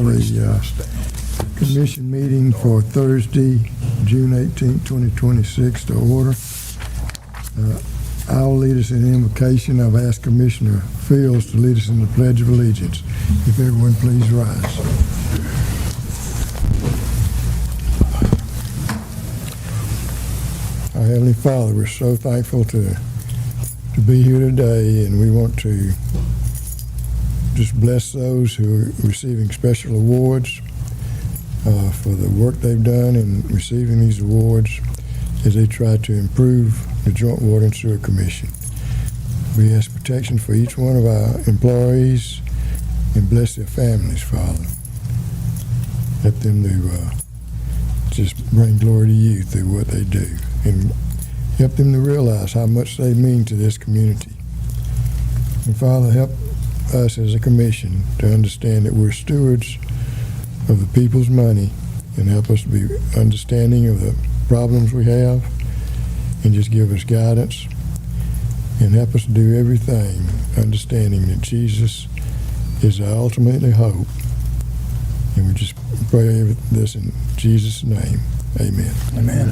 call the commission meeting for Thursday, June 18, 2026 to order. I'll lead us in invocation. I've asked Commissioner Fields to lead us in the Pledge of Allegiance. If everyone please rise. Our Heavenly Father, we're so thankful to be here today, and we want to just bless those who are receiving special awards for the work they've done in receiving these awards as they try to improve the Joint Water and Sewer Commission. We ask protection for each one of our employees and bless their families, Father. Help them to just bring glory to you through what they do, and help them to realize how much they mean to this community. And Father, help us as a commission to understand that we're stewards of the people's money, and help us to be understanding of the problems we have, and just give us guidance, and help us do everything understanding that Jesus is our ultimate hope. And we just pray this in Jesus' name. Amen. Amen.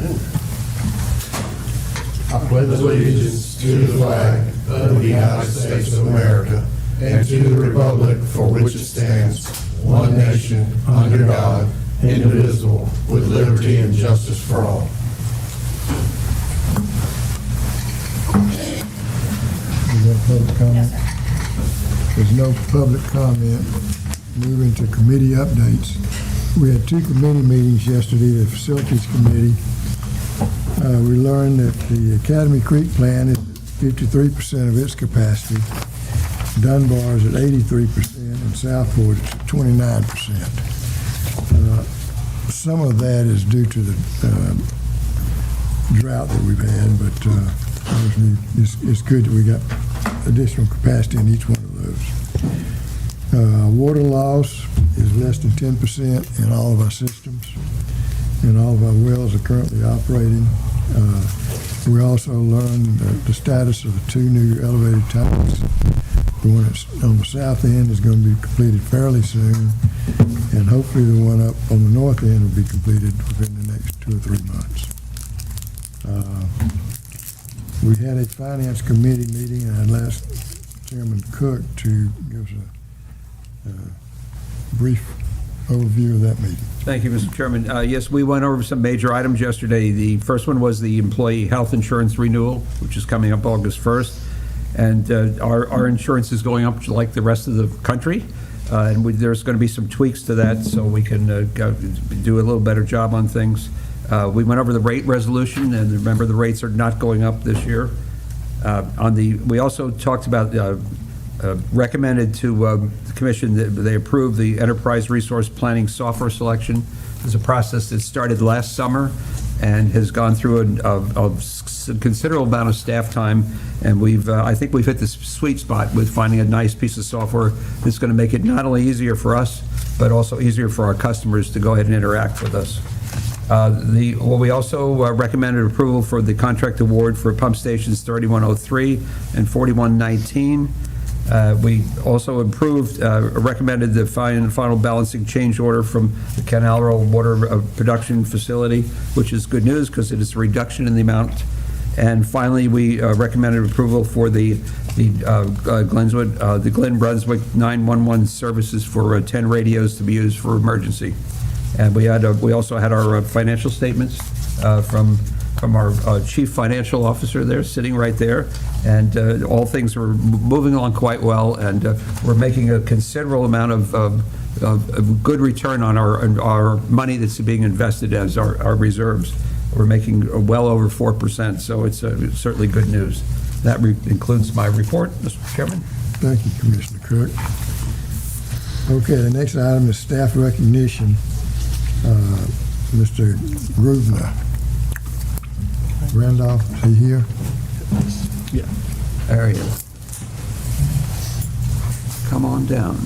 I pledge allegiance to the flag of the United States of America and to the republic for which it stands, one nation, under God, indivisible, with liberty and justice for all. Is that public comment? There's no public comment. Moving to committee updates. We had two committee meetings yesterday, the Facilities Committee. We learned that the Academy Creek plant is at 53% of its capacity. Dunbar is at 83%, and Southport is at 29%. Some of that is due to the drought that we've had, but obviously it's good that we got additional capacity in each one of those. Water loss is less than 10% in all of our systems, and all of our wells are currently operating. We also learned the status of the two new elevated tanks. The one that's on the south end is going to be completed fairly soon, and hopefully the one up on the north end will be completed within the next 2 or 3 months. We had a finance committee meeting, and I'd ask Chairman Cook to give us a brief overview of that meeting. Thank you, Mr. Chairman. Yes, we went over some major items yesterday. The first one was the employee health insurance renewal, which is coming up August 1st. And our insurance is going up like the rest of the country. And there's going to be some tweaks to that so we can do a little better job on things. We went over the rate resolution, and remember the rates are not going up this year. We also talked about recommended to the Commission that they approve the Enterprise Resource Planning software selection. It's a process that started last summer and has gone through a considerable amount of staff time, and I think we've hit the sweet spot with finding a nice piece of software that's going to make it not only easier for us, but also easier for our customers to go ahead and interact with us. We also recommended approval for the contract award for pump stations 3103 and 4119. We also recommended the final balancing change order from the Canal Road Water Production Facility, which is good news because it is a reduction in the amount. And finally, we recommended approval for the Glynn Brunswick 911 services for 10 radios to be used for emergency. And we also had our financial statements from our chief financial officer there, sitting right there, and all things were moving along quite well, and we're making a considerable amount of good return on our money that's being invested as our reserves. We're making well over 4%, so it's certainly good news. That includes my report, Mr. Chairman. Thank you, Commissioner Cook. Okay, the next item is staff recognition. Mr. Grosvenor. Randolph, is he here? Yeah. There he is. Come on down.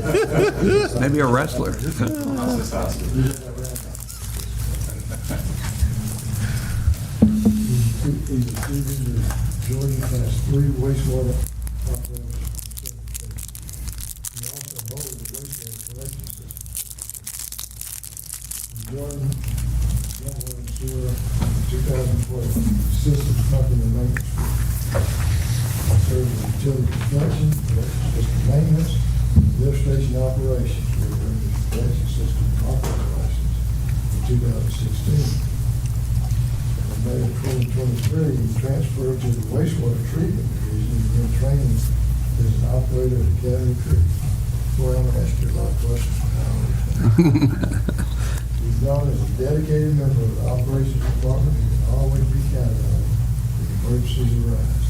Maybe a wrestler. He's achieving the Georgia Class 3 wastewater operator certification. He also holds the wastewater collection system. Jordan, Water and Sewer, 2012 Systems Company Maintenance Group. Serves as utility construction, electric system maintenance, lift station operations, with a collection system operator license in 2016. In May of 2023, he transferred to the wastewater treatment division and began training as an operator at Academy Creek. Boy, I'm gonna ask you a lot of questions. He's known as a dedicated member of the operations department. He can always be counted on if emergencies arise,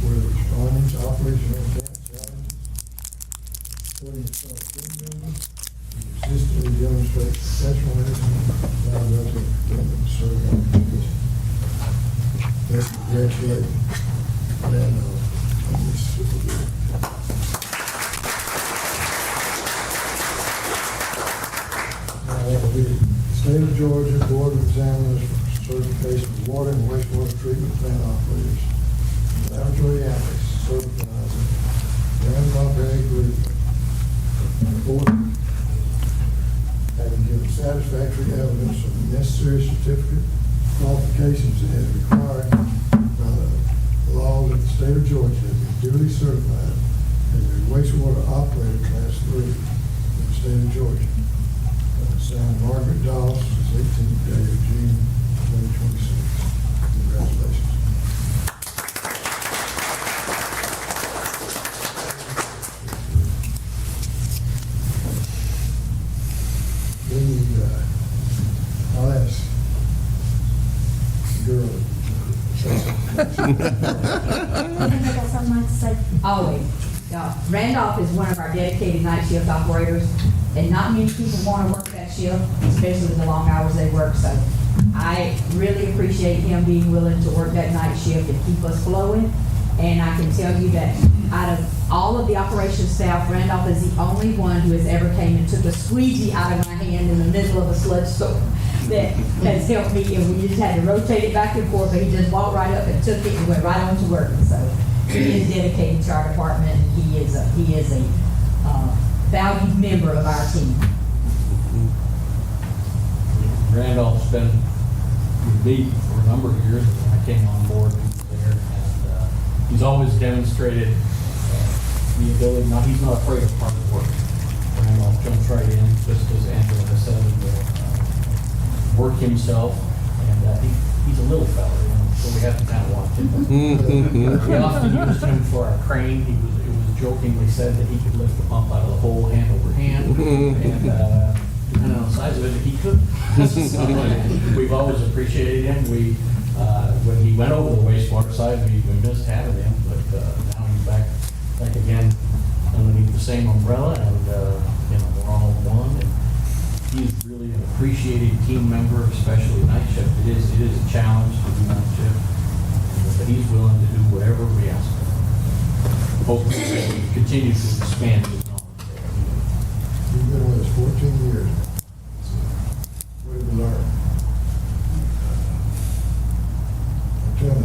whether responding to operational challenges, supporting a fellow team member. He consistently demonstrates professionalism, liability, and commitment to serving our community. Let's congratulate Randolph on this super good. Now, that will be the State of Georgia Board of Examiners for certification of water and wastewater treatment plant operators. Laboratory Annex certifies Randolph Ag Group. Board, having given satisfactory evidence of the necessary certificate qualifications that is required by the laws of the state of Georgia, have been duly certified as a wastewater operator class 3 in the state of Georgia. Signed Margaret Doss, 18th day of June 2026. Congratulations. Then I'll ask the girl to say something. I got something to say. Always. Randolph is one of our dedicated night shift operators, and not many people want to work that shift, especially with the long hours they work. So I really appreciate him being willing to work that night shift and keep us flowing. And I can tell you that out of all of the operations staff, Randolph is the only one who has ever came and took a squeegee out of my hand in the middle of a sludge storm that has helped me. And we just had to rotate it back and forth, but he just walked right up and took it and went right on to work. So he is dedicated to our department. And he is a valued member of our team. Randolph's been with me for a number of years. When I came on board, he was there, and he's always demonstrated the ability. Now, he's not afraid of hard work. Randolph jumps right in, just as Angela has said, and will work himself. And he's a little fella, so we have to kind of watch him. We often used him for our crane. It was jokingly said that he could lift the pump out of the hole hand over hand, and depending on the size of it, he could. So, we've always appreciated him. When he went over the wastewater side, we missed having him, but now he's back again underneath the same umbrella, and we're all one. And he's really an appreciated team member, especially night shift. It is a challenge to do night shift, but he's willing to do whatever we ask him. Hopefully, we continue to expand his knowledge. You've been with us 14 years now. What have you learned? Tell me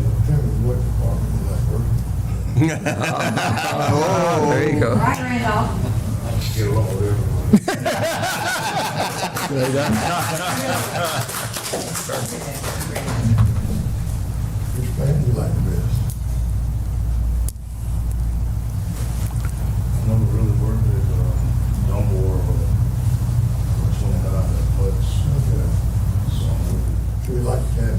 what department you like working. Oh, there you go. Right, Randolph? Get along with everyone. Which band you like the best? I never really worked with Dunmore or 29 that much. Okay. So I'm with So you like the cabin?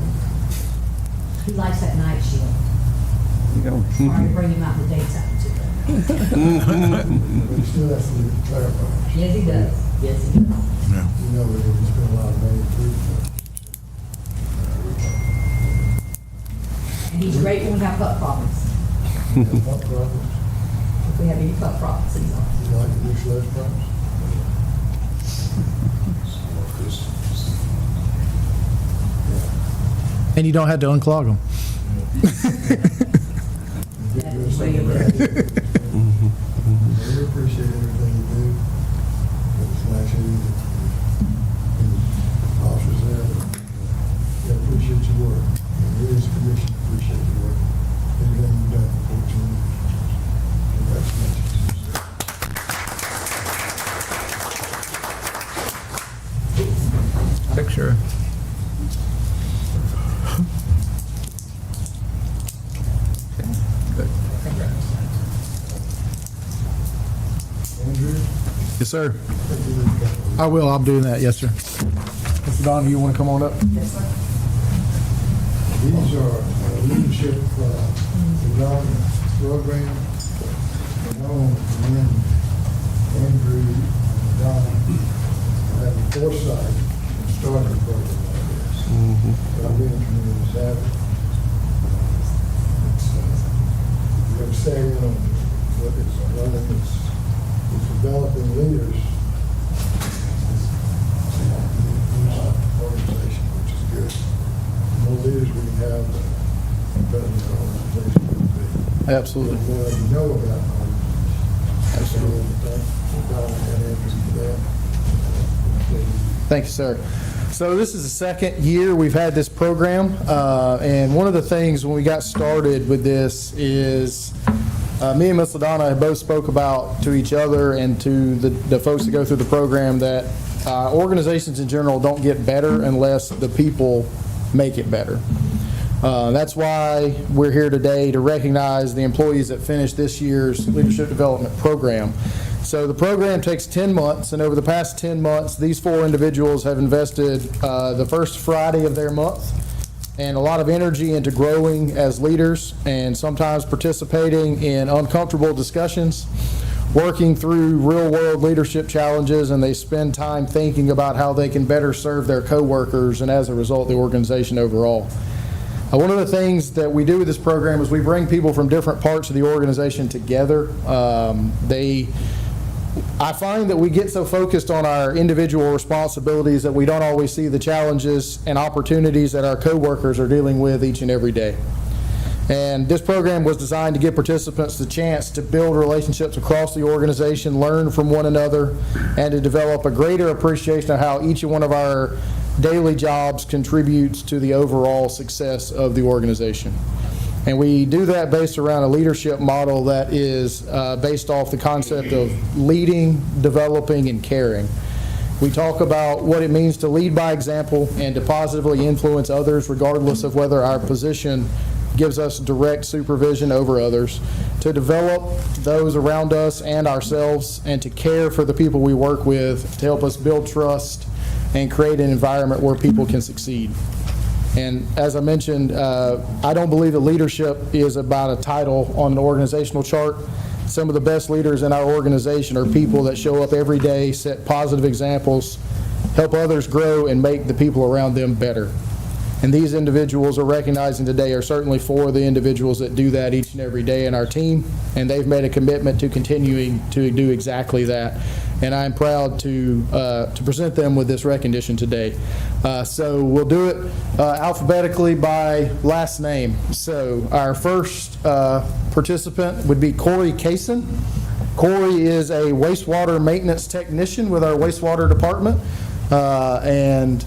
He likes that night shift. There you go. Sorry to bring him out in the daytime too. But he still has to leave the clarifiers. Yes, he does. Yes, he does. You know, there's been a lot of money through. And he's great when we have pup problems. Pump problems. If we have any pup problems, he's on. You like the new sludge problems? And you don't have to unclog them. That's the way it works. We appreciate everything you do. Yes, sir. I will. I'm doing that. Yes, sir. Mr. Don, you want to come on up? Yes, sir. These are leadership development programs. And Andrew and Don have the foresight to start a program like this. But I've been in communities have it. You have to say, what it's running, it's developing leaders. Organization, which is good. The more leaders we can have, the better the organization will be. Absolutely. The more you know about an organization. Absolutely. Thank Don and Andrew for that. Thank you, sir. So this is the second year we've had this program, and one of the things when we got started with this is me and Ms. LaDonna have both spoke about to each other and to the folks that go through the program that organizations in general don't get better unless the people make it better. That's why we're here today to recognize the employees that finished this year's Leadership Development Program. So the program takes 10 months, and over the past 10 months, these 4 individuals have invested the first Friday of their month and a lot of energy into growing as leaders and sometimes participating in uncomfortable discussions, working through real-world leadership challenges, and they spend time thinking about how they can better serve their coworkers and, as a result, the organization overall. One of the things that we do with this program is we bring people from different parts of the organization together. I find that we get so focused on our individual responsibilities that we don't always see the challenges and opportunities that our coworkers are dealing with each and every day. And this program was designed to give participants the chance to build relationships across the organization, learn from one another, and to develop a greater appreciation of how each one of our daily jobs contributes to the overall success of the organization. And we do that based around a leadership model that is based off the concept of leading, developing, and caring. We talk about what it means to lead by example and to positively influence others regardless of whether our position gives us direct supervision over others, to develop those around us and ourselves, and to care for the people we work with to help us build trust and create an environment where people can succeed. And as I mentioned, I don't believe that leadership is about a title on an organizational chart. Some of the best leaders in our organization are people that show up every day, set positive examples, help others grow, and make the people around them better. And these individuals are recognizing today are certainly 4 of the individuals that do that each and every day in our team, and they've made a commitment to continuing to do exactly that. And I'm proud to present them with this recognition today. So we'll do it alphabetically by last name. So our first participant would be Corey Kaysen. Corey is a wastewater maintenance technician with our wastewater department, and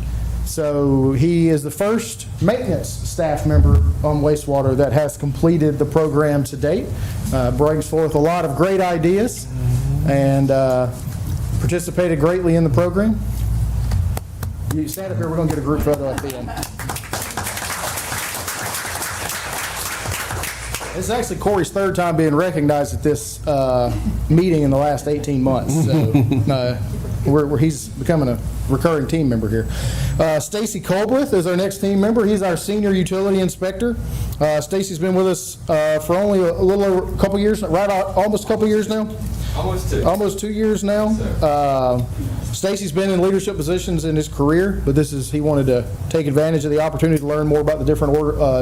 so he is the first maintenance staff member on wastewater that has completed the program to date. Brings forth a lot of great ideas and participated greatly in the program. You stand up here, we're going to get a group photo at the end. This is actually Corey's 3rd time being recognized at this meeting in the last 18 months. So he's becoming a recurring team member here. Stacy Colbreth is our next team member. He's our senior utility inspector. Stacy's been with us for only a little over a couple years, right? Almost a couple years now. Almost 2 years now. Stacy's been in leadership positions in his career, but he wanted to take advantage of the opportunity to learn more about the different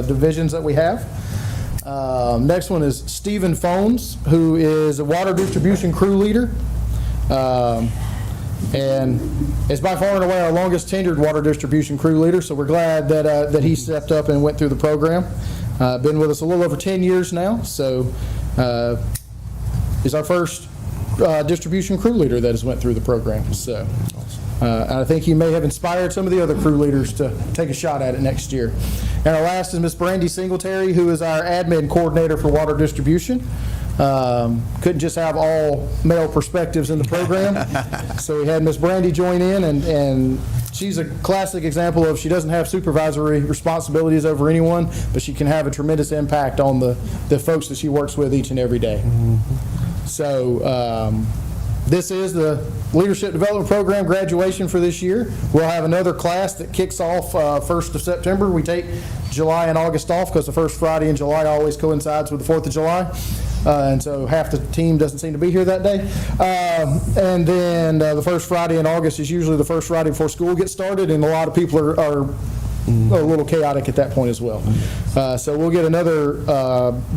divisions that we have. Next one is Stephen Phones, who is a water distribution crew leader. And is by far and away our longest tenured water distribution crew leader, so we're glad that he stepped up and went through the program. Been with us a little over 10 years now, so he's our first distribution crew leader that has went through the program. So I think he may have inspired some of the other crew leaders to take a shot at it next year. And our last is Miss Brandy Singletary, who is our admin coordinator for water distribution. Couldn't just have all male perspectives in the program, so we had Miss Brandy join in, and she's a classic example of she doesn't have supervisory responsibilities over anyone, but she can have a tremendous impact on the folks that she works with each and every day. So This is the Leadership Development Program graduation for this year. We'll have another class that kicks off 1st of September. We take July and August off because the first Friday in July always coincides with the 4th of July. And so half the team doesn't seem to be here that day. And then the first Friday in August is usually the first Friday before school gets started, and a lot of people are a little chaotic at that point as well. So we'll get another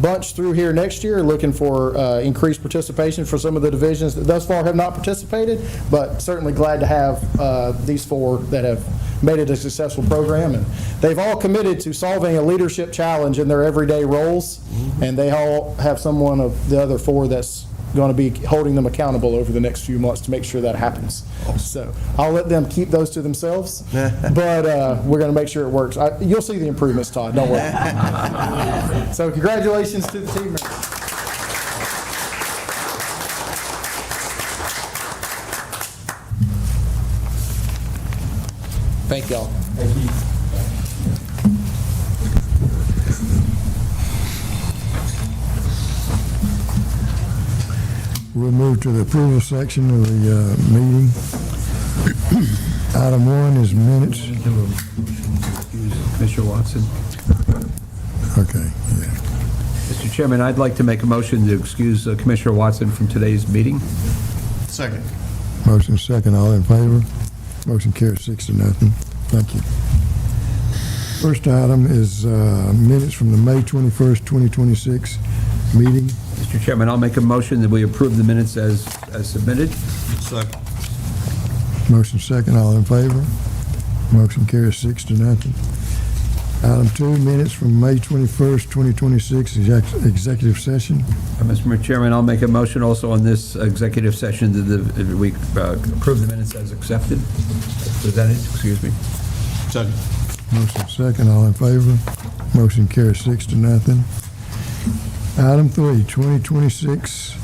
bunch through here next year, looking for increased participation for some of the divisions that thus far have not participated, but certainly glad to have these 4 that have made it a successful program. And they've all committed to solving a leadership challenge in their everyday roles, and they all have someone of the other 4 that's going to be holding them accountable over the next few months to make sure that happens. So I'll let them keep those to themselves, but we're going to make sure it works. You'll see the improvements, Todd, don't worry. So congratulations to the team members. Thank y'all. Thank you. We'll move to the approval section of the meeting. Item 1 is minutes. Commissioner Watson. Okay, yeah. Mr. Chairman, I'd like to make a motion to excuse Commissioner Watson from today's meeting. Second. Motion second, all in favor? Motion carries 6-0. Thank you. First item is minutes from the May 21st, 2026 meeting. Mr. Chairman, I'll make a motion that we approve the minutes as submitted. Second. Motion second, all in favor? Motion carries 6-0. Item 2, minutes from May 21st, 2026 executive session. Mr. Chairman, I'll make a motion also on this executive session that we approve the minutes as accepted, presented, excuse me. Second. Motion second, all in favor? Motion carries 6-0. Item 3, 2026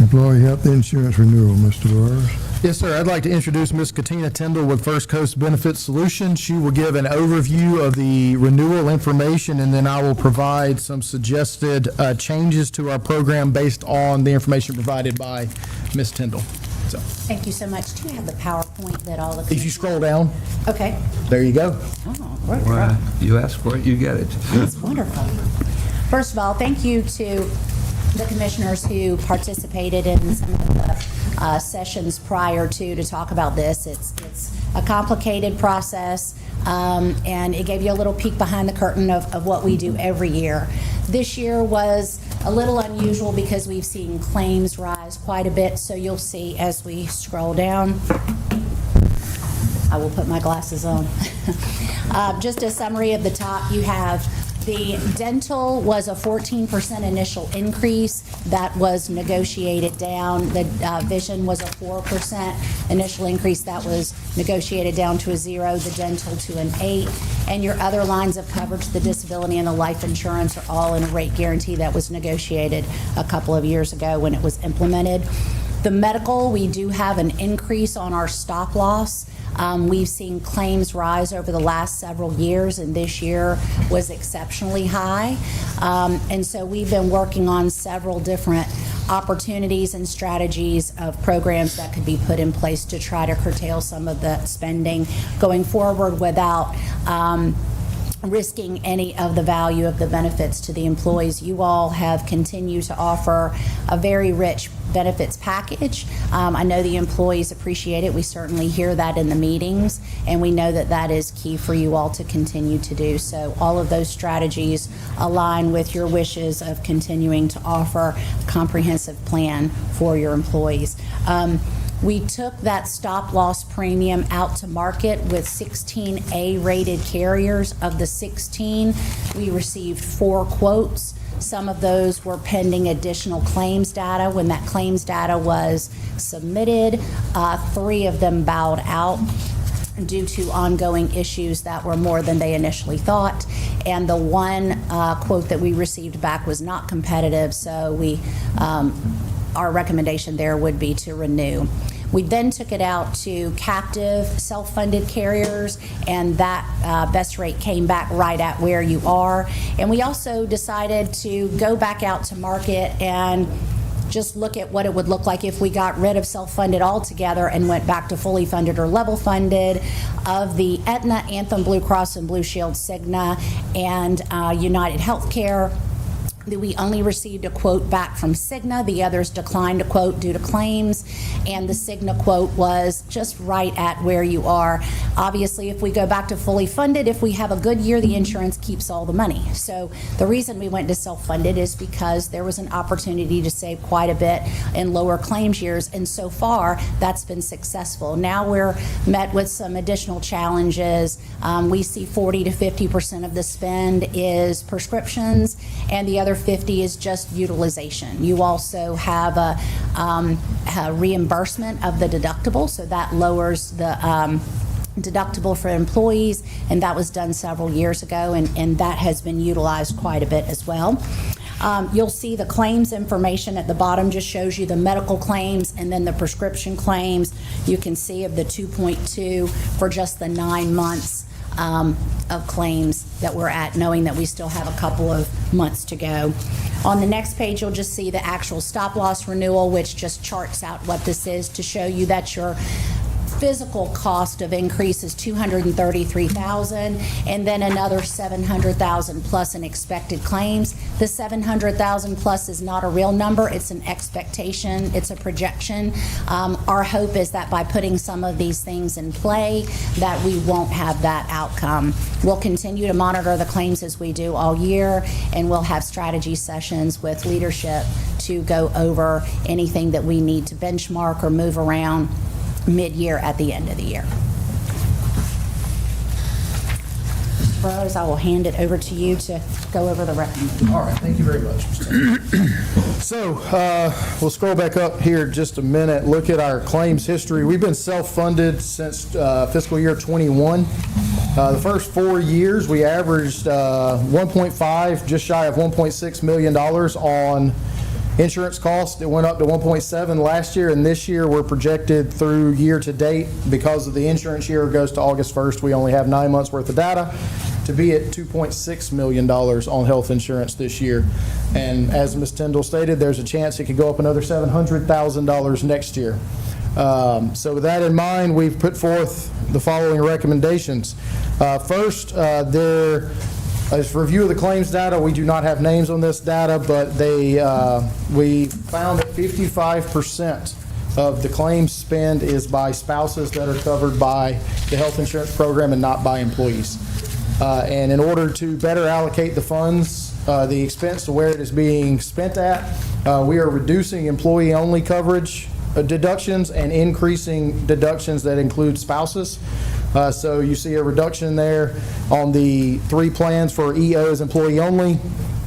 employee health insurance renewal. Mr. Burrs. Yes, sir. I'd like to introduce Ms. Katina Tyndall with First Coast Benefit Solutions. She will give an overview of the renewal information, and then I will provide some suggested changes to our program based on the information provided by Ms. Tyndall. So, Thank you so much. Do you have the PowerPoint that all of if you scroll down, Okay. there you go. Oh, great. Well, you ask for it, you get it. That's wonderful. First of all, thank you to the commissioners who participated in some of the sessions prior to talk about this. It's a complicated process, and it gave you a little peek behind the curtain of what we do every year. This year was a little unusual because we've seen claims rise quite a bit, so you'll see as we scroll down. I will put my glasses on. Just a summary of the top, you have the dental was a 14% initial increase that was negotiated down. The vision was a 4% initial increase that was negotiated down to a 0, the dental to an 8. And your other lines of coverage, the disability and the life insurance, are all in a rate guarantee that was negotiated a couple of years ago when it was implemented. The medical, we do have an increase on our stop loss. We've seen claims rise over the last several years, and this year was exceptionally high. And so we've been working on several different opportunities and strategies of programs that could be put in place to try to curtail some of the spending going forward without risking any of the value of the benefits to the employees. You all have continued to offer a very rich benefits package. I know the employees appreciate it. We certainly hear that in the meetings, and we know that that is key for you all to continue to do. So all of those strategies align with your wishes of continuing to offer a comprehensive plan for your employees. We took that stop loss premium out to market with 16 A-rated carriers. Of the 16, we received 4 quotes. Some of those were pending additional claims data. When that claims data was submitted, 3 of them bowed out due to ongoing issues that were more than they initially thought. And the one quote that we received back was not competitive, so our recommendation there would be to renew. We then took it out to captive self-funded carriers, and that best rate came back right at where you are. And we also decided to go back out to market and just look at what it would look like if we got rid of self-funded altogether and went back to fully funded or level funded of the Aetna, Anthem, Blue Cross and Blue Shield, Cigna, and United Healthcare. We only received a quote back from Cigna. The others declined a quote due to claims, and the Cigna quote was just right at where you are. Obviously, if we go back to fully funded, if we have a good year, the insurance keeps all the money. So the reason we went to self-funded is because there was an opportunity to save quite a bit in lower claims years, and so far, that's been successful. Now we're met with some additional challenges. We see 40 to 50% of the spend is prescriptions, and the other 50 is just utilization. You also have a reimbursement of the deductible, so that lowers the deductible for employees, and that was done several years ago, and that has been utilized quite a bit as well. You'll see the claims information at the bottom just shows you the medical claims and then the prescription claims. You can see of the 2.2 for just the 9 months of claims that we're at, knowing that we still have a couple of months to go. On the next page, you'll just see the actual stop-loss renewal, which just charts out what this is to show you that your physical cost of increase is $233,000, and then another $700,000 plus in expected claims. The $700,000 plus is not a real number, it's an expectation, it's a projection. Our hope is that by putting some of these things in play, that we won't have that outcome. We'll continue to monitor the claims as we do all year, and we'll have strategy sessions with leadership to go over anything that we need to benchmark or move around mid-year at the end of the year. Mr. Burrows, I will hand it over to you to go over the recommendation. All right, thank you very much, Mr. Taylor. So we'll scroll back up here just a minute, look at our claims history. We've been self-funded since fiscal year 21. The first 4 years, we averaged 1.5, just shy of $1.6 million on insurance costs. It went up to 1.7 last year, and this year we're projected through year to date, because of the insurance year goes to August 1st, we only have 9 months worth of data, to be at $2.6 million on health insurance this year. And as Ms. Tyndall stated, there's a chance it could go up another $700,000 next year. So with that in mind, we've put forth the following recommendations. First, as review of the claims data, we do not have names on this data, but we found that 55% of the claims spend is by spouses that are covered by the health insurance program and not by employees. And in order to better allocate the funds, the expense to where it is being spent at, we are reducing employee-only coverage deductions and increasing deductions that include spouses. So you see a reduction there on the 3 plans for EO is employee only,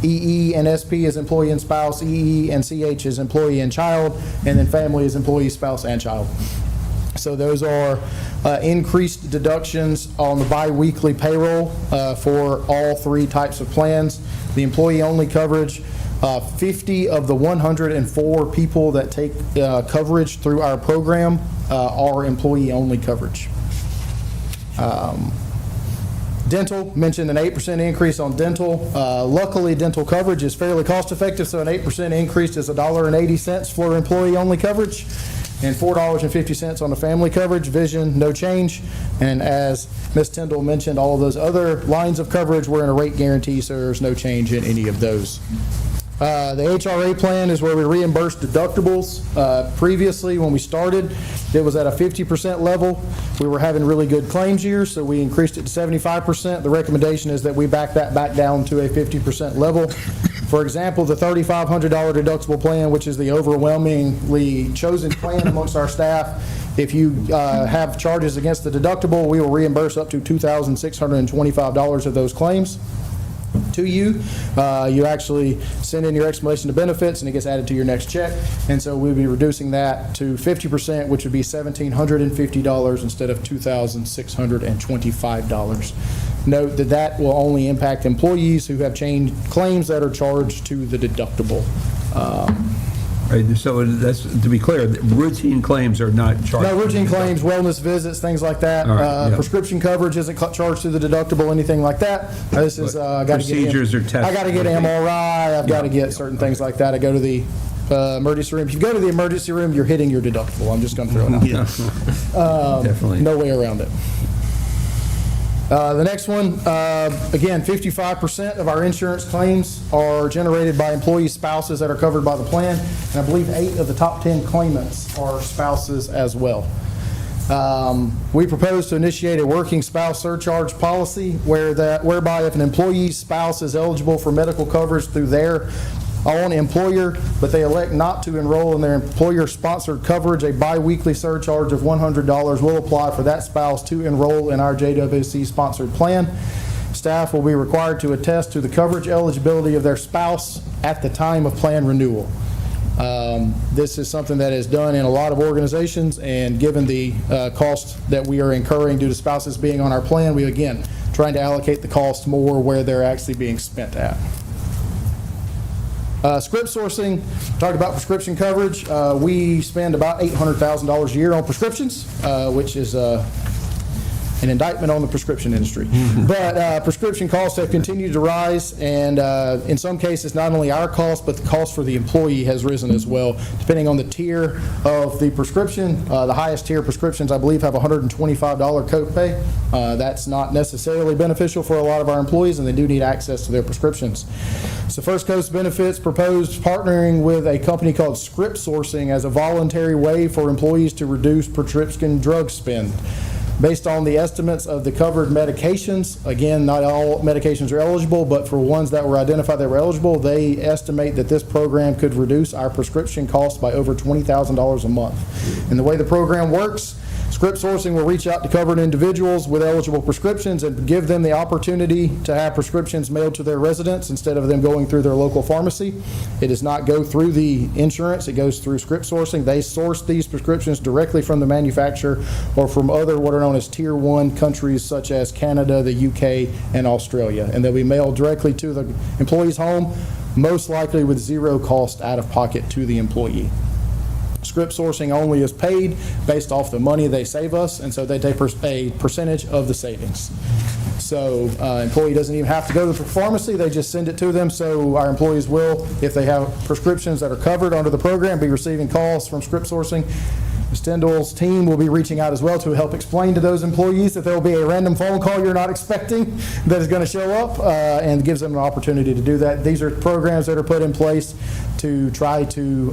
EE and SP is employee and spouse, EE and CH is employee and child, and then family is employee, spouse, and child. So those are increased deductions on the biweekly payroll for all 3 types of plans. The employee-only coverage, 50 of the 104 people that take coverage through our program are employee-only coverage. Dental, mentioned an 8% increase on dental. Luckily, dental coverage is fairly cost-effective, so an 8% increase is $1.80 for employee-only coverage and $4.50 on the family coverage. Vision, no change. And as Ms. Tyndall mentioned, all of those other lines of coverage were in a rate guarantee, so there's no change in any of those. The HRA plan is where we reimburse deductibles. Previously, when we started, it was at a 50% level. We were having really good claims years, so we increased it to 75%. The recommendation is that we back that back down to a 50% level. For example, the $3,500 deductible plan, which is the overwhelmingly chosen plan amongst our staff, if you have charges against the deductible, we will reimburse up to $2,625 of those claims to you. You actually send in your explanation of benefits and it gets added to your next check. And so we'll be reducing that to 50%, which would be $1,750 instead of $2,625. Note that that will only impact employees who have changed claims that are charged to the deductible. Right, so that's, to be clear, routine claims are not charged. No, routine claims, wellness visits, things like that. All right, yeah. Prescription coverage isn't charged to the deductible, anything like that. This is Procedures or tests. I got to get MRI. I've got to get certain things like that. I go to the emergency room. If you go to the emergency room, you're hitting your deductible. I'm just going to throw it out there. Definitely. No way around it. The next one, again, 55% of our insurance claims are generated by employee spouses that are covered by the plan, and I believe 8 of the top 10 claimants are spouses as well. We propose to initiate a working spouse surcharge policy whereby if an employee's spouse is eligible for medical coverage through their own employer, but they elect not to enroll in their employer-sponsored coverage, a biweekly surcharge of $100 will apply for that spouse to enroll in our JWSC-sponsored plan. Staff will be required to attest to the coverage eligibility of their spouse at the time of plan renewal. This is something that is done in a lot of organizations, and given the cost that we are incurring due to spouses being on our plan, we, again, trying to allocate the cost more where they're actually being spent at. Script sourcing, talked about prescription coverage. We spend about $800,000 a year on prescriptions, which is an indictment on the prescription industry. But prescription costs have continued to rise, and in some cases, not only our cost, but the cost for the employee has risen as well, depending on the tier of the prescription. The highest tier prescriptions, I believe, have a $125 copay. That's not necessarily beneficial for a lot of our employees, and they do need access to their prescriptions. So First Coast Benefits proposed partnering with a company called Script Sourcing as a voluntary way for employees to reduce prescription drug spend. Based on the estimates of the covered medications, again, not all medications are eligible, but for ones that were identified that were eligible, they estimate that this program could reduce our prescription costs by over $20,000 a month. And the way the program works, Script Sourcing will reach out to covered individuals with eligible prescriptions and give them the opportunity to have prescriptions mailed to their residence instead of them going through their local pharmacy. It does not go through the insurance, it goes through Script Sourcing. They source these prescriptions directly from the manufacturer or from other what are known as Tier 1 countries such as Canada, the UK, and Australia. And they'll be mailed directly to the employee's home, most likely with zero cost out of pocket to the employee. Script Sourcing only is paid based off the money they save us, and so they take a percentage of the savings. So employee doesn't even have to go to the pharmacy, they just send it to them, so our employees will, if they have prescriptions that are covered under the program, be receiving calls from Script Sourcing. Ms. Tyndall's team will be reaching out as well to help explain to those employees that there will be a random phone call you're not expecting that is going to show up, and gives them an opportunity to do that. These are programs that are put in place to try to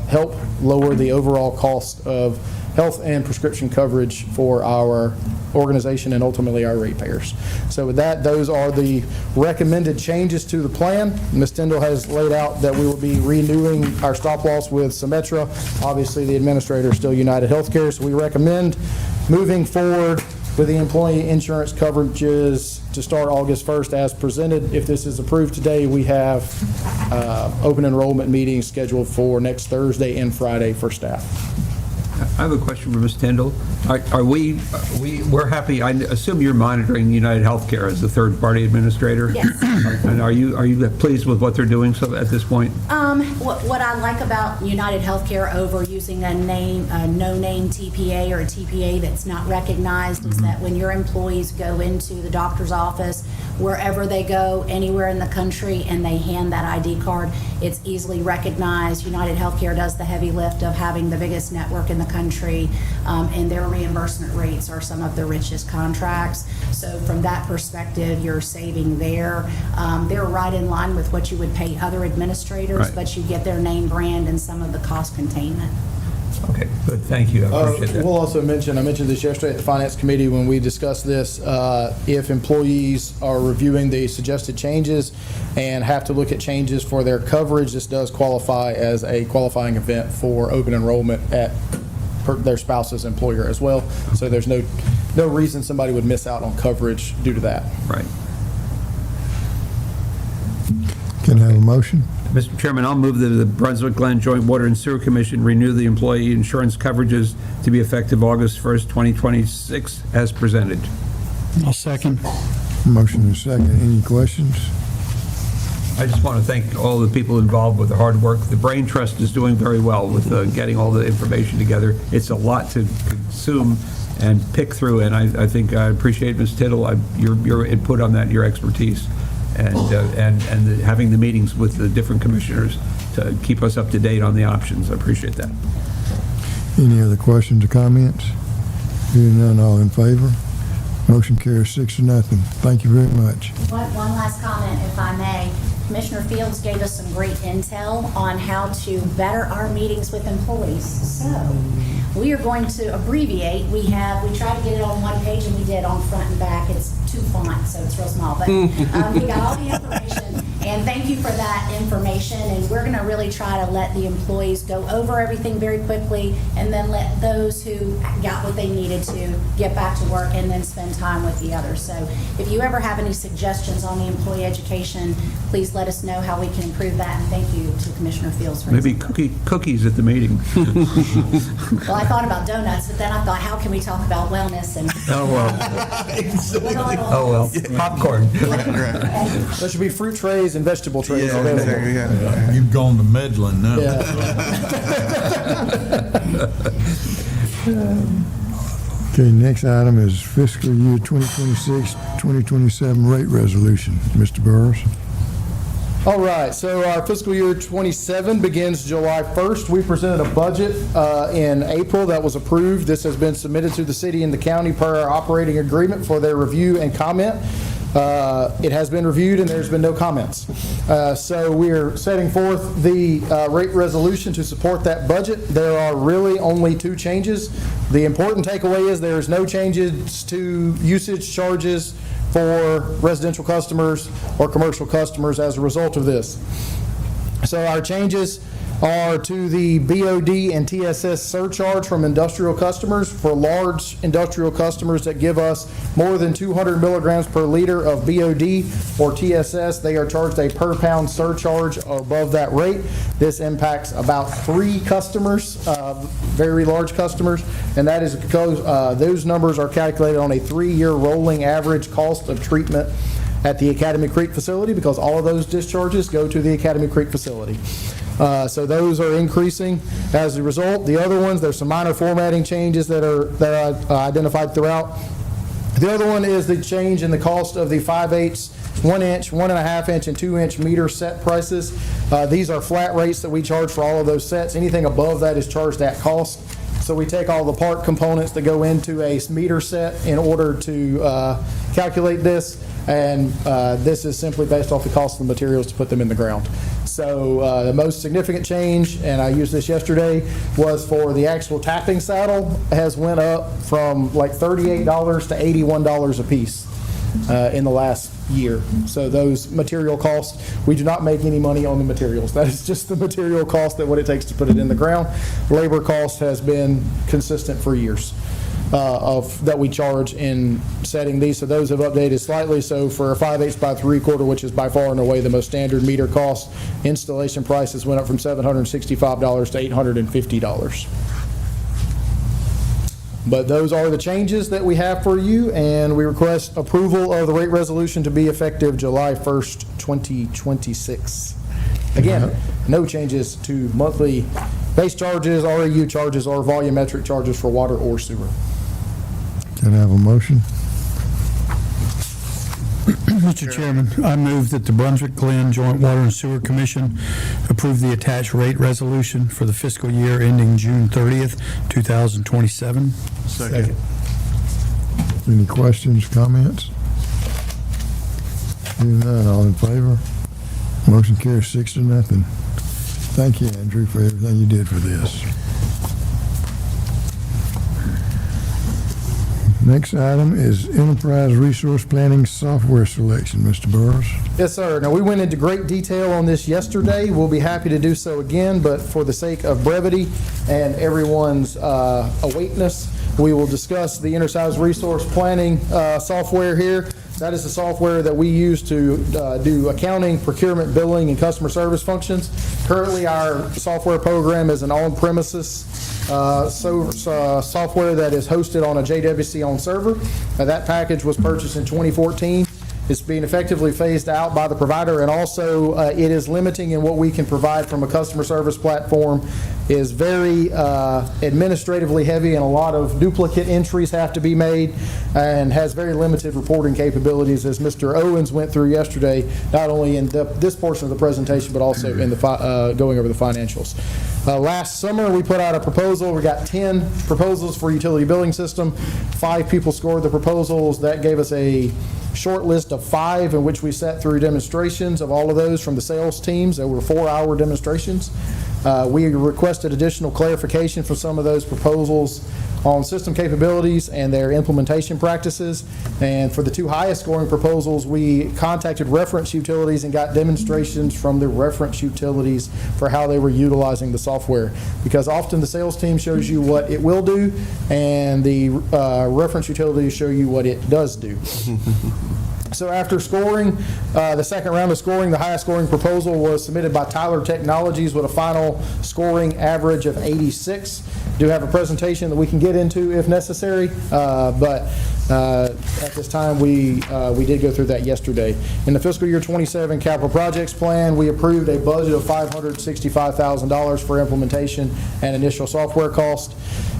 help lower the overall cost of health and prescription coverage for our organization and ultimately our ratepayers. So with that, those are the recommended changes to the plan. Ms. Tyndall has laid out that we will be renewing our stop loss with Symetra. Obviously, the administrator is still United Healthcare, so we recommend moving forward with the employee insurance coverages to start August 1st as presented. If this is approved today, we have open enrollment meetings scheduled for next Thursday and Friday for staff. I have a question for Ms. Tyndall. We're happy, I assume you're monitoring United Healthcare as the third-party administrator? Yes. And are you pleased with what they're doing so at this point? What I like about United Healthcare over using a no-name TPA or a TPA that's not recognized is that when your employees go into the doctor's office, wherever they go, anywhere in the country, and they hand that ID card, it's easily recognized. United Healthcare does the heavy lift of having the biggest network in the country, and their reimbursement rates are some of the richest contracts. So from that perspective, you're saving there. They're right in line with what you would pay other administrators, Right. but you get their name brand and some of the cost containment. Okay, good, thank you, I appreciate that. We'll also mention, I mentioned this yesterday at the Finance Committee when we discussed this, if employees are reviewing the suggested changes and have to look at changes for their coverage, this does qualify as a qualifying event for open enrollment at their spouse's employer as well. So there's no reason somebody would miss out on coverage due to that. Right. Can I have a motion? Mr. Chairman, I'll move that the Brunswick-Glynn Joint Water and Sewer Commission renew the employee insurance coverages to be effective August 1st, 2026, as presented. I'll second. Motion and second. Any questions? I just want to thank all the people involved with the hard work. The Brain Trust is doing very well with getting all the information together. It's a lot to consume and pick through, and I think I appreciate, Ms. Tittle, your input on that, your expertise, and having the meetings with the different commissioners to keep us up to date on the options. I appreciate that. Any other questions or comments? Hearing none, all in favor? Motion carries 6-0. Thank you very much. One last comment, if I may. Commissioner Fields gave us some great intel on how to better our meetings with employees. So we are going to abbreviate. We tried to get it on one page, and we did on front and back. It's 2 fonts, so it's real small. But we got all the information, and thank you for that information. And we're going to really try to let the employees go over everything very quickly, and then let those who got what they needed to get back to work and then spend time with the others. So if you ever have any suggestions on the employee education, please let us know how we can improve that. And thank you to Commissioner Fields for his Maybe input. cookies at the meeting. Well, I thought about donuts, but then I thought, how can we talk about wellness and Oh, well. oh well. Popcorn. There should be fruit trays and vegetable trays available. You've gone to meddling now. Okay, next item is fiscal year 2026-2027 rate resolution. Mr. Burrows? All right, so our fiscal year 27 begins July 1st. We presented a budget in April that was approved. This has been submitted to the city and the county per our operating agreement for their review and comment. It has been reviewed and there's been no comments. So we're setting forth the rate resolution to support that budget. There are really only 2 changes. The important takeaway is there is no changes to usage charges for residential customers or commercial customers as a result of this. So our changes are to the BOD and TSS surcharge from industrial customers. For large industrial customers that give us more than 200 milligrams per liter of BOD or TSS, they are charged a per pound surcharge above that rate. This impacts about 3 customers, very large customers, and that is because those numbers are calculated on a 3-year rolling average cost of treatment at the Academy Creek facility, because all of those discharges go to the Academy Creek facility. So those are increasing as a result. The other ones, there's some minor formatting changes that are identified throughout. The other one is the change in the cost of the 5/8, 1 inch, 1.5 inch, and 2 inch meter set prices. These are flat rates that we charge for all of those sets. Anything above that is charged at cost. So we take all the part components that go into a meter set in order to calculate this, and this is simply based off the cost of the materials to put them in the ground. So the most significant change, and I used this yesterday, was for the actual tapping saddle has went up from like $38 to $81 a piece in the last year. So those material costs, we do not make any money on the materials. That is just the material cost, that what it takes to put it in the ground. Labor cost has been consistent for years that we charge in setting these. So those have updated slightly. So for a 5/8 by 3/4, which is by far and away the most standard meter cost, installation prices went up from $765 to $850. But those are the changes that we have for you, and we request approval of the rate resolution to be effective July 1st, 2026. Again, no changes to monthly base charges, REU charges, or volumetric charges for water or sewer. Can I have a motion? Mr. Chairman, I move that the Brunswick-Glynn Joint Water and Sewer Commission approve the attached rate resolution for the fiscal year ending June 30th, 2027. Second. Any questions, comments? Hearing none, all in favor? Motion carries 6-0. Thank you, Andrew, for everything you did for this. Next item is Enterprise Resource Planning Software Selection. Mr. Burrows? Yes, sir. Now, we went into great detail on this yesterday. We'll be happy to do so again, but for the sake of brevity and everyone's awakeness, we will discuss the Enterprise Resource Planning software here. That is the software that we use to do accounting, procurement, billing, and customer service functions. Currently, our software program is an on-premises software that is hosted on a JWC on server. That package was purchased in 2014. It's being effectively phased out by the provider, and also it is limiting in what we can provide from a customer service platform. Is very administratively heavy, and a lot of duplicate entries have to be made, and has very limited reporting capabilities, as Mr. Owens went through yesterday, not only in this portion of the presentation, but also in the going over the financials. Last summer, we put out a proposal. We got 10 proposals for utility billing system. 5 people scored the proposals. That gave us a short list of 5 in which we sat through demonstrations of all of those from the sales teams. There were 4-hour demonstrations. We requested additional clarification for some of those proposals on system capabilities and their implementation practices. And for the 2 highest scoring proposals, we contacted reference utilities and got demonstrations from the reference utilities for how they were utilizing the software. Because often the sales team shows you what it will do, and the reference utilities show you what it does do. So after scoring, the second round of scoring, the highest scoring proposal was submitted by Tyler Technologies with a final scoring average of 86. Do have a presentation that we can get into if necessary, but at this time we did go through that yesterday. In the fiscal year 27 capital projects plan, we approved a budget of $565,000 for implementation and initial software cost.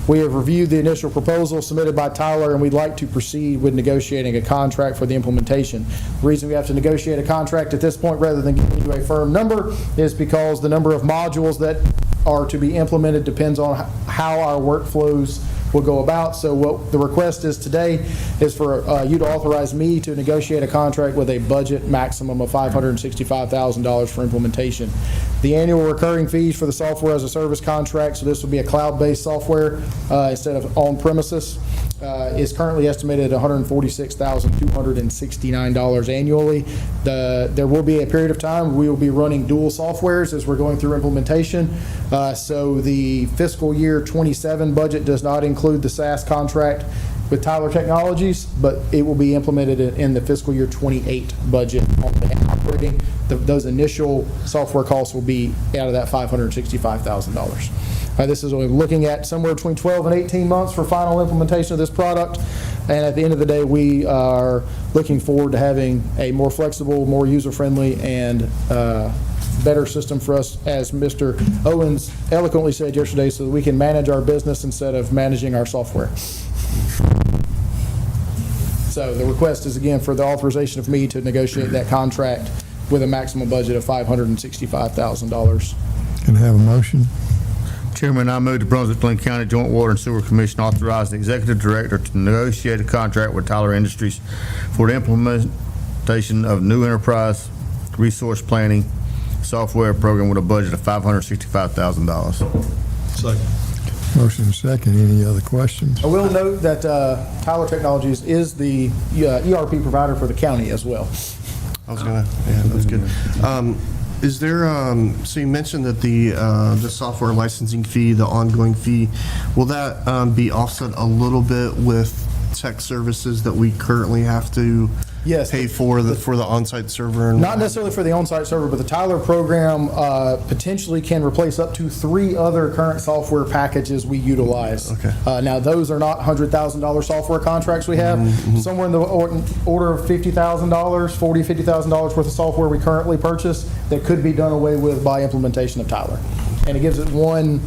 We have reviewed the initial proposal submitted by Tyler, and we'd like to proceed with negotiating a contract for the implementation. The reason we have to negotiate a contract at this point rather than giving you a firm number is because the number of modules that are to be implemented depends on how our workflows will go about. So what the request is today is for you to authorize me to negotiate a contract with a budget maximum of $565,000 for implementation. The annual recurring fees for the software as a service contract, so this will be a cloud-based software instead of on-premises, is currently estimated at $146,269 annually. There will be a period of time we will be running dual softwares as we're going through implementation. So the fiscal year 27 budget does not include the SaaS contract with Tyler Technologies, but it will be implemented in the fiscal year 28 budget on the operating. Those initial software costs will be out of that $565,000. This is looking at somewhere between 12 and 18 months for final implementation of this product. And at the end of the day, we are looking forward to having a more flexible, more user-friendly, and better system for us, as Mr. Owens eloquently said yesterday, so that we can manage our business instead of managing our software. So the request is, again, for the authorization of me to negotiate that contract with a maximum budget of $565,000. Can I have a motion? Chairman, I move the Brunswick-Glynn County Joint Water and Sewer Commission authorize the Executive Director to negotiate a contract with Tyler Industries for the implementation of new enterprise resource planning software program with a budget of $565,000. Second. Motion second. Any other questions? I will note that Tyler Technologies is the ERP provider for the county as well. I was gonna, yeah, that's good. Is there, so you mentioned that the software licensing fee, the ongoing fee, will that be offset a little bit with tech services that we currently have to Yes. pay for the on-site server? And Not necessarily for the on-site server, but the Tyler program potentially can replace up to 3 other current software packages we utilize. Okay. Now, those are not $100,000 software contracts we have. Somewhere in the order of $50,000, $50,000 worth of software we currently purchase that could be done away with by implementation of Tyler. And it gives it one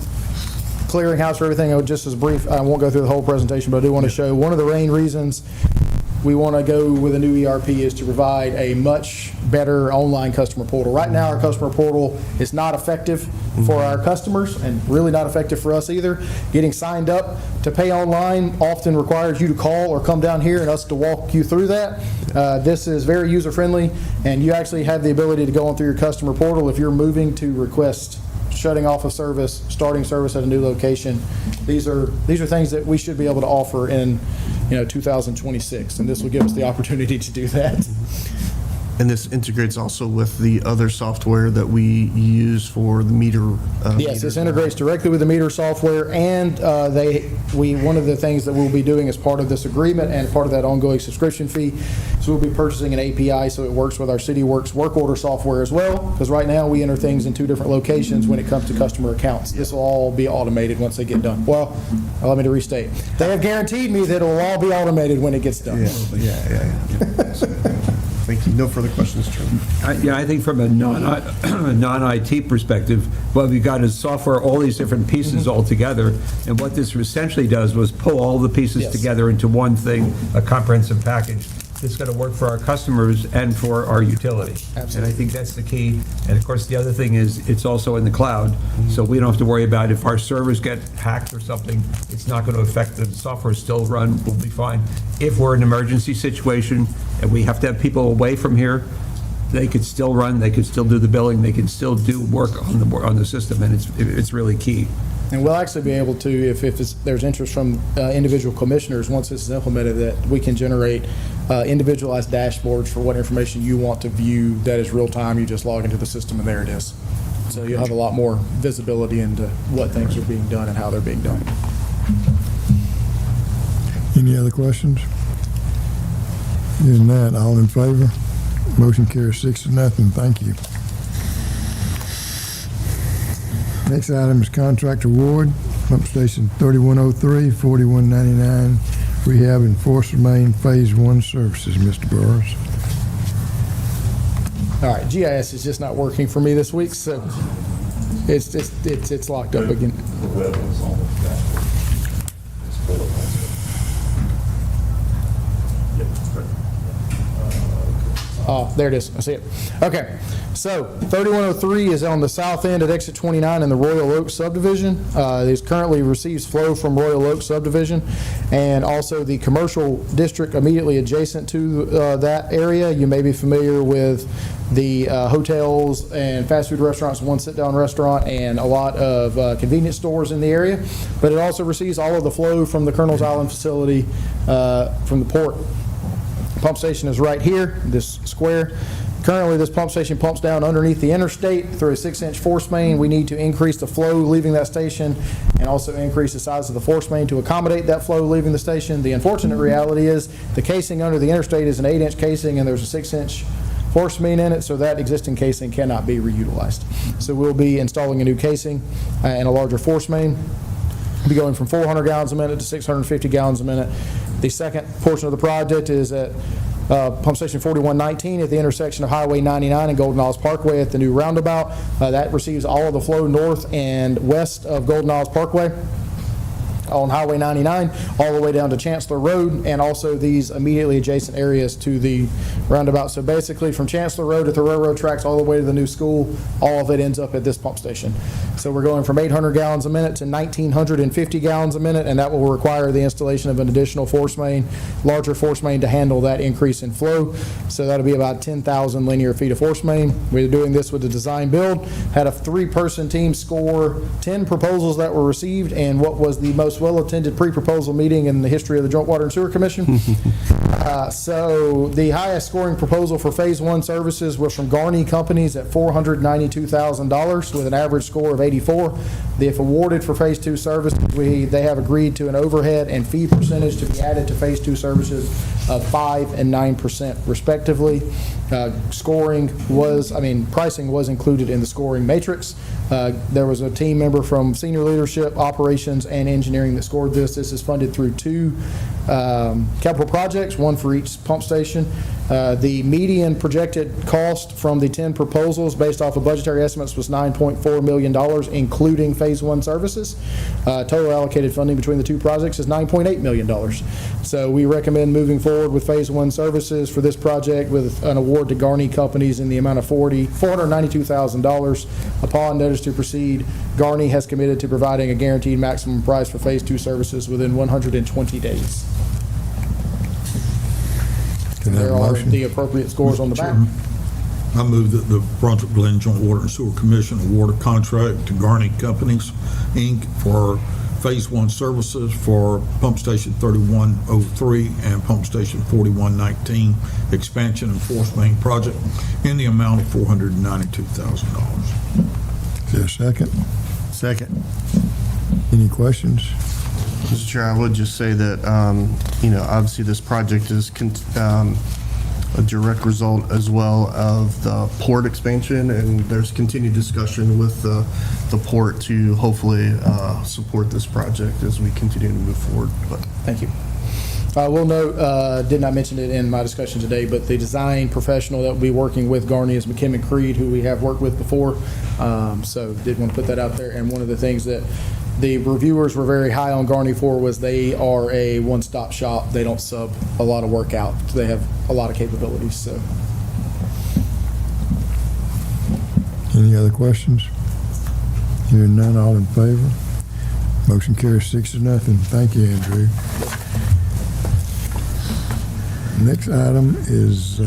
clearinghouse for everything. Just as brief, I won't go through the whole presentation, but I do want to show one of the main reasons we want to go with a new ERP is to provide a much better online customer portal. Right now, our customer portal is not effective for our customers and really not effective for us either. Getting signed up to pay online often requires you to call or come down here and us to walk you through that. This is very user-friendly, and you actually have the ability to go on through your customer portal if you're moving to request shutting off a service, starting service at a new location. These are things that we should be able to offer in 2026, and this will give us the opportunity to do that. And this integrates also with the other software that we use for the meter. Yes, this integrates directly with the meter software, and one of the things that we'll be doing as part of this agreement and part of that ongoing subscription fee is we'll be purchasing an API so it works with our CityWorks work order software as well, because right now we enter things in 2 different locations when it comes to customer accounts. This will all be automated once they get done. Well, allow me to restate. They have guaranteed me that it will all be automated when it gets done. Yeah. Thank you. No further questions, Chairman. Yeah, I think from a non-IT perspective, what we've got is software, all these different pieces all together, and what this essentially does was pull all the pieces Yes. together into one thing, a comprehensive package that's going to work for our customers and for our utility. Absolutely. And I think that's the key. And of course, the other thing is, it's also in the cloud, so we don't have to worry about if our servers get hacked or something, it's not going to affect the software, still run, we'll be fine. If we're in an emergency situation and we have to have people away from here, they could still run, they could still do the billing, they can still do work on the system, and it's really key. And we'll actually be able to, if there's interest from individual commissioners, once this is implemented, that we can generate individualized dashboards for what information you want to view that is real time. You just log into the system and there it is. So you'll have a lot more visibility into what things are being done and how they're being done. Any other questions? Hearing that, all in favor? Motion carries 6-0. Thank you. Next item is contract award, pump station 3103, 4199, rehab and force main phase 1 services. Mr. Burrows. All right, GIS is just not working for me this week, so it's locked up again. Oh, there it is. I see it. Okay. So 3103 is on the south end at exit 29 in the Royal Oak subdivision. It currently receives flow from Royal Oak subdivision, and also the commercial district immediately adjacent to that area. You may be familiar with the hotels and fast food restaurants, one sit-down restaurant, and a lot of convenience stores in the area. But it also receives all of the flow from the Colonel's Island facility from the port. Pump station is right here, this square. Currently, this pump station pumps down underneath the interstate through a 6-inch force main. We need to increase the flow leaving that station and also increase the size of the force main to accommodate that flow leaving the station. The unfortunate reality is the casing under the interstate is an 8-inch casing and there's a 6-inch force main in it, so that existing casing cannot be reutilized. So we'll be installing a new casing and a larger force main. We'll be going from 400 gallons a minute to 650 gallons a minute. The second portion of the project is at Pump Station 4119 at the intersection of Highway 99 and Golden Isles Parkway at the new roundabout. That receives all of the flow north and west of Golden Isles Parkway on Highway 99 all the way down to Chancellor Road, and also these immediately adjacent areas to the roundabout. So basically from Chancellor Road at the railroad tracks all the way to the new school, all of it ends up at this pump station. So we're going from 800 gallons a minute to 1,950 gallons a minute, and that will require the installation of an additional force main, larger force main to handle that increase in flow. So that'll be about 10,000 linear feet of force main. We're doing this with the design build. Had a 3-person team score 10 proposals that were received, and what was the most well-attended pre-proposal meeting in the history of the Joint Water and Sewer Commission. So the highest scoring proposal for Phase 1 services was from Garney Companies at $492,000 with an average score of 84. If awarded for Phase 2 services, they have agreed to an overhead and fee percentage to be added to Phase 2 services of 5% and 9% respectively. Pricing was included in the scoring matrix. There was a team member from senior leadership, operations, and engineering that scored this. This is funded through 2 capital projects, one for each pump station. The median projected cost from the 10 proposals based off of budgetary estimates was $9.4 million, including Phase 1 services. Total allocated funding between the 2 projects is $9.8 million. So we recommend moving forward with Phase 1 services for this project with an award to Garney Companies in the amount of $492,000. Upon notice to proceed, Garney has committed to providing a guaranteed maximum price for Phase 2 services within 120 days. Can I have There a are motion? the appropriate scores on the back. I move that the Brunswick-Glynn Joint Water and Sewer Commission award a contract to Garney Companies, Inc. for Phase 1 services for Pump Station 3103 and Pump Station 4119 expansion and force main project in the amount of $492,000. Is there a second? Second. Any questions? Mr. Chair, I would just say that, obviously this project is a direct result as well of the port expansion, and there's continued discussion with the port to hopefully support this project as we continue to move forward. But Thank you. I will note, did not mention it in my discussion today, but the design professional that will be working with Garney is McKinnon Creed, who we have worked with before. So did want to put that out there. And one of the things that the reviewers were very high on Garney for was they are a one-stop shop. They don't sub a lot of work out. So they have a lot of capabilities, so. Any other questions? Hearing none, all in favor? Motion carries 6-0. Thank you, Andrew. Next item is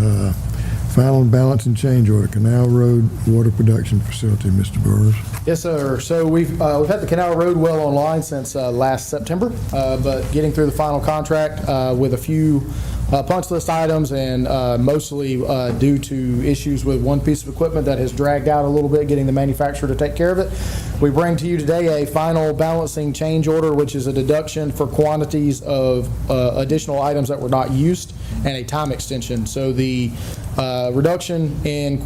final balance and change order, Canal Road Water Production Facility, Mr. Burris. Yes, sir. So we've had the Canal Road well online since last September, but getting through the final contract with a few punch list items, and mostly due to issues with one piece of equipment that has dragged out a little bit, getting the manufacturer to take care of it. We bring to you today a final balancing change order, which is a deduction for quantities of additional items that were not used and a time extension. So the reduction in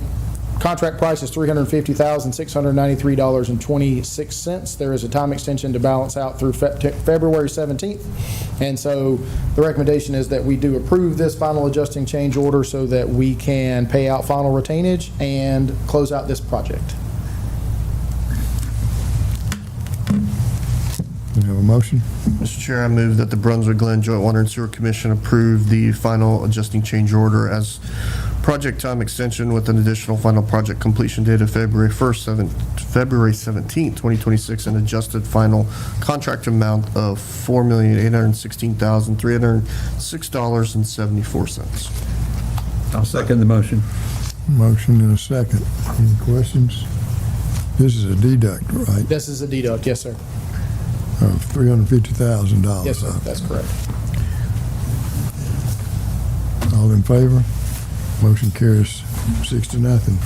contract price is $350,693.26. There is a time extension to balance out through February 17th. And so the recommendation is that we do approve this final adjusting change order so that we can pay out final retainage and close out this project. Do you have a motion? Mr. Chair, I move that the Brunswick-Glynn Joint Water and Sewer Commission approve the final adjusting change order as project time extension with an additional final project completion date of February 17th, 2026, and adjusted final contract amount of $4,816,306.74. I'll second the motion. Motion and a second. Any questions? This is a deduct, right, This is a deduct, yes, sir. of $350,000. Yes, sir, that's correct. All in favor? Motion carries 6-0.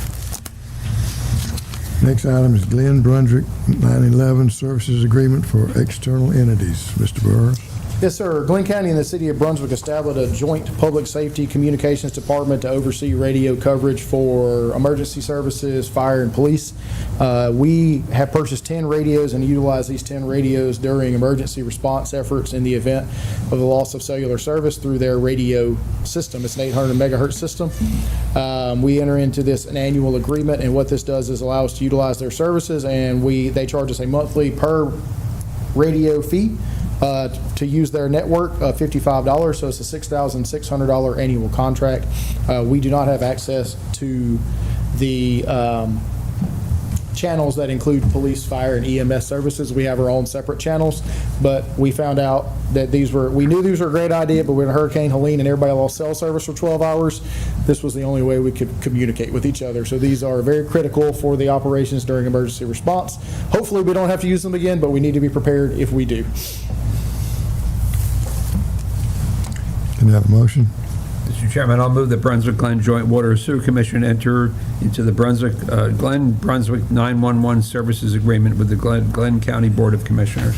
Next item is Glenn Brunswick 911 Services Agreement for External Entities. Mr. Burris. Yes, sir. Glynn County and the City of Brunswick established a joint public safety communications department to oversee radio coverage for emergency services, fire, and police. We have purchased 10 radios and utilize these 10 radios during emergency response efforts in the event of the loss of cellular service through their radio system. It's an 800 megahertz system. We enter into this an annual agreement, and what this does is allow us to utilize their services, and they charge us a monthly per radio fee to use their network, $55, so it's a $6,600 annual contract. We do not have access to the channels that include police, fire, and EMS services. We have our own separate channels, but we found out that we knew these were a great idea, but when Hurricane Helene and everybody lost cell service for 12 hours, this was the only way we could communicate with each other. So these are very critical for the operations during emergency response. Hopefully we don't have to use them again, but we need to be prepared if we do. Can I have a motion? Mr. Chairman, I'll move the Brunswick-Glynn Joint Water and Sewer Commission enter into the Brunswick-Glynn Brunswick 911 Services Agreement with the Glenn County Board of Commissioners.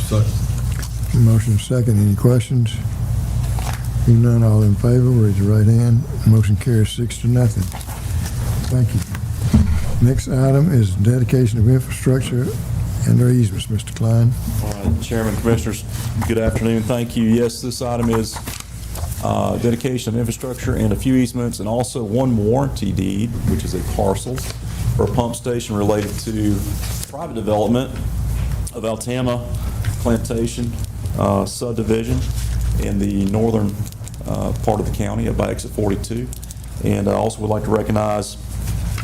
Second. Motion second. Any questions? Hearing none, all in favor, raise your right hand. Motion carries 6-0. Thank you. Next item is dedication of infrastructure and their easements. Mr. Klein. All right, Chairman, Commissioners, good afternoon. Thank you. Yes, this item is dedication of infrastructure and a few easements, and also one warranty deed, which is a parcel for a pump station related to private development of Altama Plantation subdivision in the northern part of the county up by exit 42. And I also would like to recognize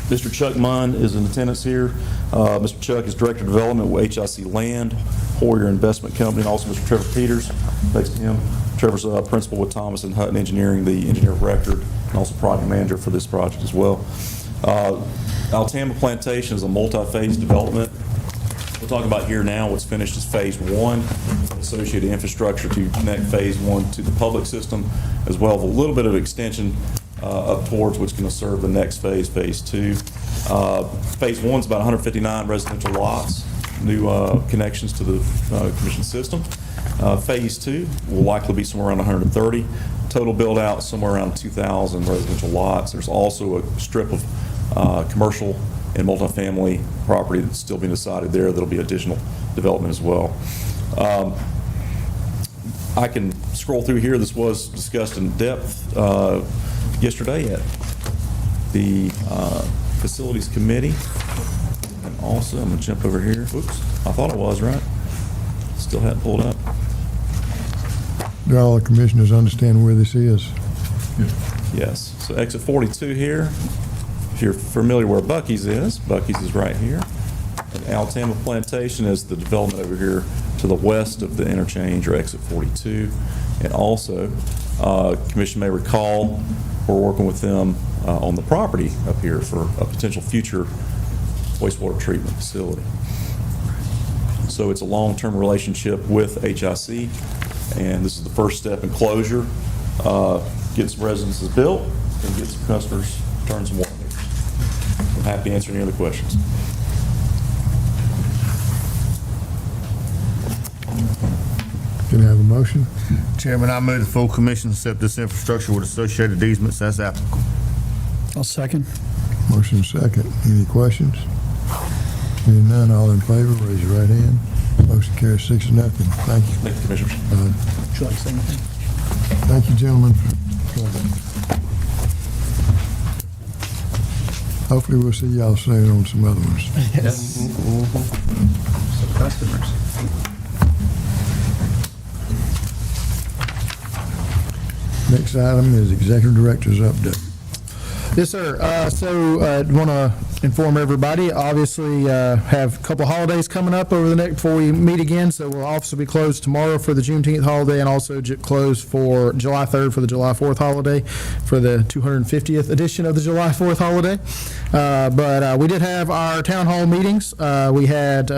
Mr. Chuck Munn is in attendance here. Mr. Chuck is Director of Development with HIC Land, Hoyer Investment Company, and also Mr. Trevor Peters next to him. Trevor's Principal with Thomas and Hutton Engineering, the engineer of record, and also project manager for this project as well. Altama Plantation is a multi-phase development. We're talking about here now what's finished is phase 1, associated infrastructure to connect phase 1 to the public system, as well as a little bit of extension up towards what's going to serve the next phase, phase 2. Phase 1 is about 159 residential lots, new connections to the commission system. Phase 2 will likely be somewhere around 130. Total build out somewhere around 2,000 residential lots. There's also a strip of commercial and multifamily property that's still being decided there. That'll be additional development as well. I can scroll through here, this was discussed in depth yesterday at the Facilities Committee. And also, I'm going to jump over here. Oops, I thought I was, right? Still hadn't pulled up. Do all the commissioners understand where this is? Yes, so exit 42 here. If you're familiar where Buc-ee's is right here. And Alabama Plantation is the development over here to the west of the interchange, or exit 42. And also, Commission may recall, we're working with them on the property up here for a potential future wastewater treatment facility. So it's a long-term relationship with HIC, and this is the first step in closure. Get some residences built and get some customers, turn some water meters. I'm happy to answer any other questions. Can I have a motion? Chairman, I move the full commission accept this infrastructure with associated easements as applicable. I'll second. Motion second. Any questions? Hearing none, all in favor, raise your right hand. Motion carries 6-0. Thank you. Thank you, Commissioners. Would you like to say anything? Thank you, gentlemen, for coming. Hopefully, we'll see y'all soon on some other ones. Yes. Some customers. Next item is Executive Director's update. Yes, sir. I want to inform everybody, obviously have a couple holidays coming up over the next, before we meet again, so we'll also be closed tomorrow for the Juneteenth holiday and also closed for July 3rd for the July 4th holiday, for the 250th edition of the July 4th holiday. But we did have our town hall meetings. We had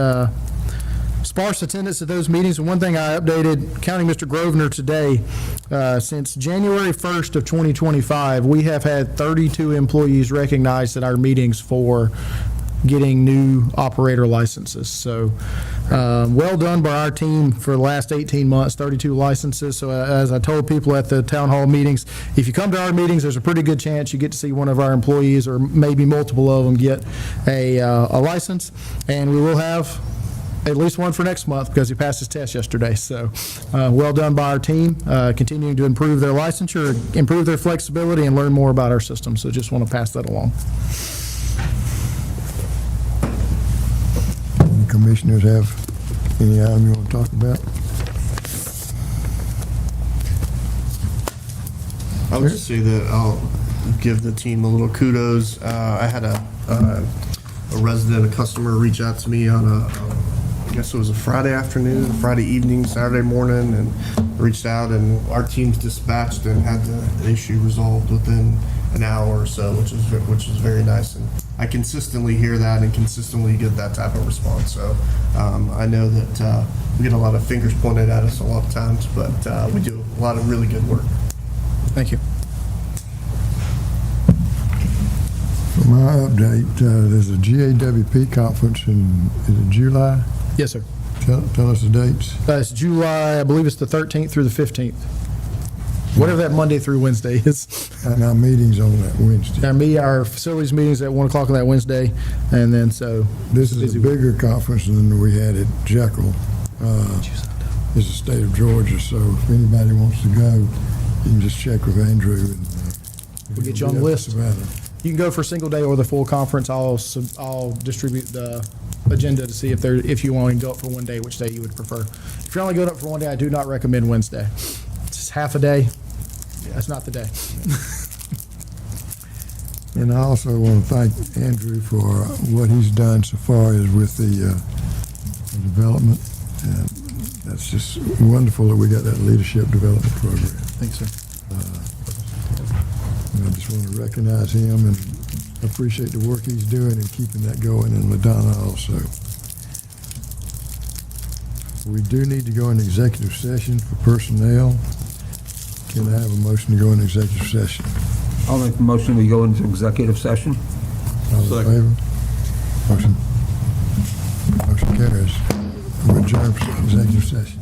sparse attendance at those meetings, and one thing I updated County Mr. Grosvenor today, since January 1st of 2025, we have had 32 employees recognized at our meetings for getting new operator licenses. So well done by our team for the last 18 months, 32 licenses. So as I told people at the town hall meetings, if you come to our meetings, there's a pretty good chance you get to see one of our employees or maybe multiple of them get a license, and we will have at least one for next month because he passed his test yesterday. So well done by our team, continuing to improve their licensure, improve their flexibility, and learn more about our system. So just want to pass that along. Any commissioners have any item you want to talk about? I would just say that I'll give the team a little kudos. I had a resident, a customer, reach out to me on I guess it was a Friday afternoon, Friday evening, Saturday morning, and reached out, and our team's dispatched and had the issue resolved within an hour or so, which is very nice. And I consistently hear that and consistently get that type of response. So I know that we get a lot of fingers pointed at us a lot of times, but we do a lot of really good work. Thank you. For my update, there's a GAWP conference in, is it July? Yes, sir. Tell us the dates. It's July, I believe it's the 13th through the 15th. Whatever that Monday through Wednesday is. And our meeting's on that Wednesday. Our facilities meetings at 1 o'clock on that Wednesday, and then so. This is a bigger conference than we had at Jekyll. It's the state of Georgia, so if anybody wants to go, you can just check with Andrew. And We'll get you on the list. You can go for a single day or the full conference. I'll distribute the agenda to see if you want to go up for one day, which day you would prefer. If you're only going up for one day, I do not recommend Wednesday. It's just half a day. That's not the day. And I also want to thank Andrew for what he's done so far as with the development. And that's just wonderful that we got that leadership development program. Thanks, sir. And I just want to recognize him and appreciate the work he's doing and keeping that going in Ladonna also. We do need to go into executive session for personnel. Can I have a motion to go into executive session? I'll make the motion, we go into executive session. All in favor? Motion carries. We're adjourned for executive session.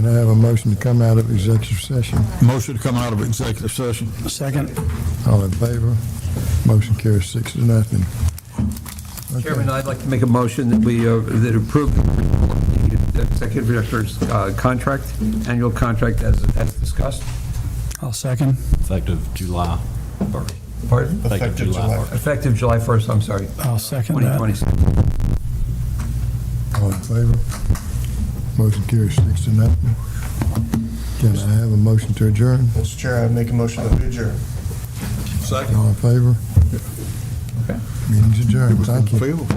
Can I have a motion to come out of executive session? Motion to come out of executive session. Second. All in favor? Motion carries 6-0. Okay. Chairman, I'd like to make a motion that we, that approve the executive director's contract, annual contract as discussed. I'll second. Effective July 1st. Pardon? Effective July. Effective July 1st, I'm sorry, I'll second that. 2026. All in favor? Motion carries 6-0. Can I have a motion to adjourn? Mr. Chair, I make a motion that we adjourn. Second. All in favor? Okay. Meeting's adjourned. Thank you. Field.